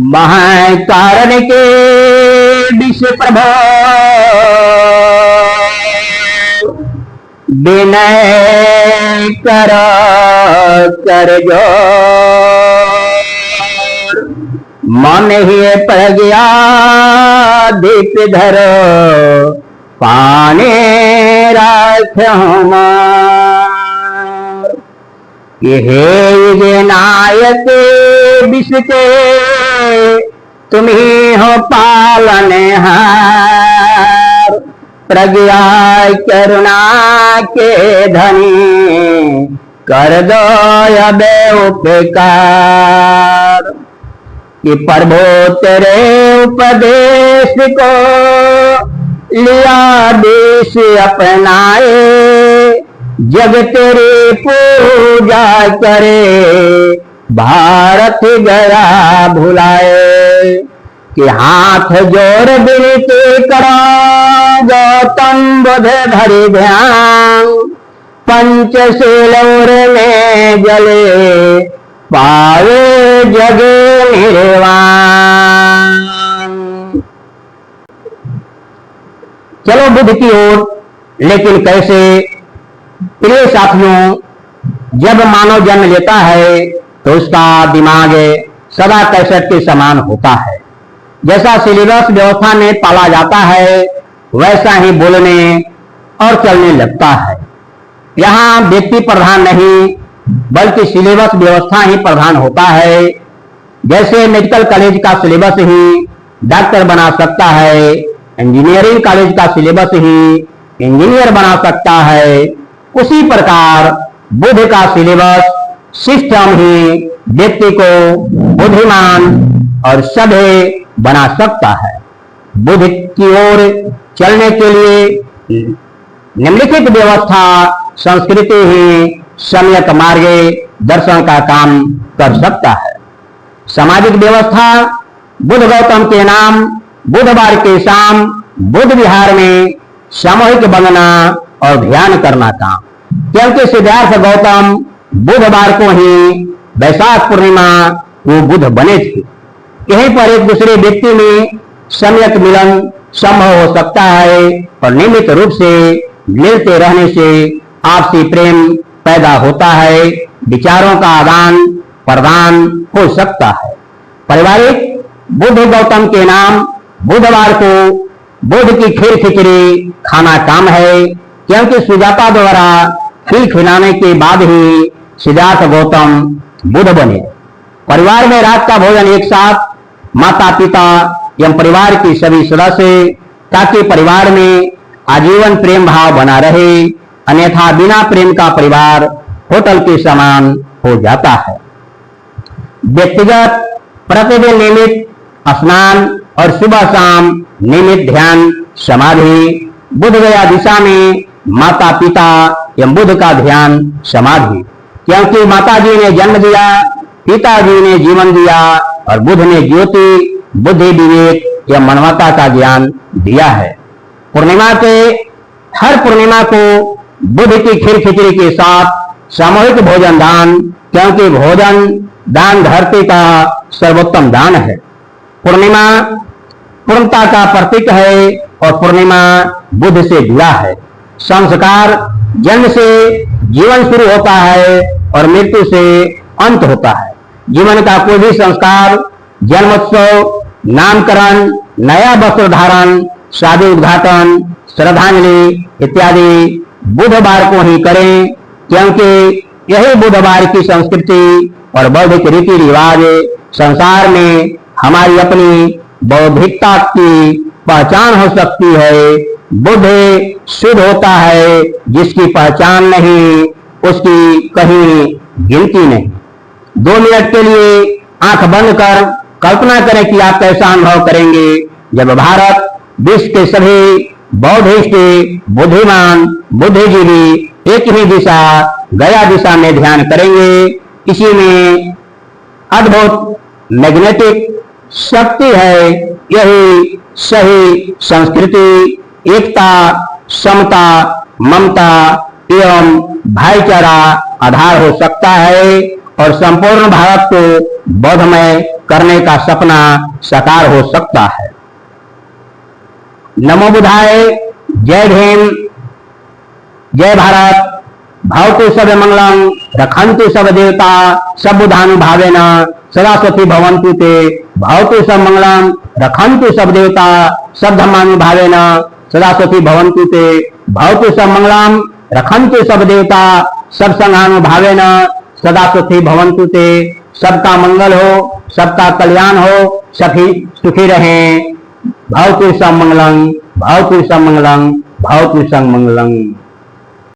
महाकारण के विश्व प्रभो विनय कर जो मन ही प्रज्ञा दीप धरो पाने राख हे नायक विश्व के तुम ही हो पालनहार प्रज्ञा करुणा के धनी कर दो अब उपकार कि प्रभु तेरे उपदेश को लिया देश अपनाए जग तेरी पूजा करे भारत गया भुलाए कि हाथ जोड़ विनती करो गौतम बुद्ध धरि ध्यान पंचशील में जले पावे जग निर्वाण। चलो बुद्ध की ओर। लेकिन कैसे? प्रिय साथियों, जब मानव जन्म लेता है तो उसका दिमाग सदा कैसेट के समान होता है। जैसा सिलेबस व्यवस्था में पाला जाता है वैसा ही बोलने और चलने लगता है। यहाँ व्यक्ति प्रधान नहीं बल्कि सिलेबस व्यवस्था ही प्रधान होता है। जैसे मेडिकल कॉलेज का सिलेबस ही डॉक्टर बना सकता है, इंजीनियरिंग कॉलेज का सिलेबस ही इंजीनियर बना सकता है, उसी प्रकार बुद्ध का सिलेबस सिस्टम ही व्यक्ति को बुद्धिमान और सभ्य बना सकता है। बुद्ध की ओर चलने के लिए निम्नलिखित व्यवस्था संस्कृति ही सम्यक मार्ग दर्शन का काम कर सकता है। सामाजिक व्यवस्था बुद्ध गौतम के नाम बुधवार के शाम बुद्ध विहार में सामूहिक वंदना और ध्यान करना काम, क्योंकि सिद्धार्थ गौतम बुधवार को ही वैशाख पूर्णिमा वो बुद्ध बने थे। यहीं पर एक दूसरे व्यक्ति में सम्यक मिलन संभव हो सकता है और नियमित रूप से मिलते रहने से आपसी प्रेम पैदा होता है, विचारों का आदान प्रदान हो सकता है। पारिवारिक बुद्ध गौतम के नाम बुधवार को बुद्ध की खीर खिचड़ी खाना काम है, क्योंकि सुजाता द्वारा खीर खिलाने के बाद ही सिद्धार्थ गौतम बुद्ध बने। परिवार में रात का भोजन एक साथ माता पिता एवं परिवार के सभी सदस्य, ताकि परिवार में आजीवन प्रेम भाव बना रहे, अन्यथा बिना प्रेम का परिवार होटल के समान हो जाता है। व्यक्तिगत प्रतिदिन नियमित स्नान और सुबह शाम नियमित ध्यान समाधि, बुद्ध गया दिशा में माता पिता एवं बुद्ध का ध्यान समाधि, क्योंकि माता जी ने जन्म दिया, पिताजी ने जीवन दिया और बुद्ध ने ज्योति बुद्धि विवेक एवं मानवता का ज्ञान दिया है। पूर्णिमा के हर पूर्णिमा को बुद्ध की खीर खिचड़ी के साथ सामूहिक भोजन दान, क्योंकि भोजन दान धरती का सर्वोत्तम दान है। पूर्णिमा पूर्णता का प्रतीक है और पूर्णिमा बुद्ध से जुड़ा है। संस्कार जन्म से जीवन शुरू होता है और मृत्यु से अंत होता है। जीवन का कोई भी संस्कार, जन्मोत्सव, नामकरण, नया वस्त्र धारण, शादी उद्घाटन, श्रद्धांजलि इत्यादि बुधवार को ही करें, क्योंकि यही बुधवार की संस्कृति और बौद्धिक रीति रिवाज संसार में हमारी अपनी बौद्धिकता की पहचान हो सकती है। बुद्ध शुद्ध होता है, जिसकी पहचान नहीं उसकी कहीं गिनती नहीं। 2 मिनट के लिए आंख बंद कर कल्पना करें कि आप कैसा अनुभव करेंगे जब भारत विश्व के सभी बौद्धिस्ट बुद्धिमान बुद्धिजीवी एक ही दिशा गया दिशा में ध्यान करेंगे। इसी में अद्भुत मैग्नेटिक शक्ति है। यही सही संस्कृति, एकता, समता, ममता एवं भाईचारा आधार हो सकता है और संपूर्ण भारत को बौद्धमय करने का सपना साकार हो सकता है। नमो बुद्धाय। जय भीम। जय भारत। भवतु सब मंगलम। रखन्तु सब देवता सब बुधानुभावेन सदा सुखी भवन्तु ते। भवतु सब मंगलम। रखन्तु सब देवता सब धर्मानुभावेन सदा सुखी भवन्तु ते। भवतु सब मंगलम। रखन्तु सब देवता सब संघानुभावेन सदा सुखी भवन्तु ते। सबका मंगल हो, सबका कल्याण हो, सभी सुखी रहें। भवतु सब मंगलम। भवतु सब मंगलम। भवतु सब मंगलम।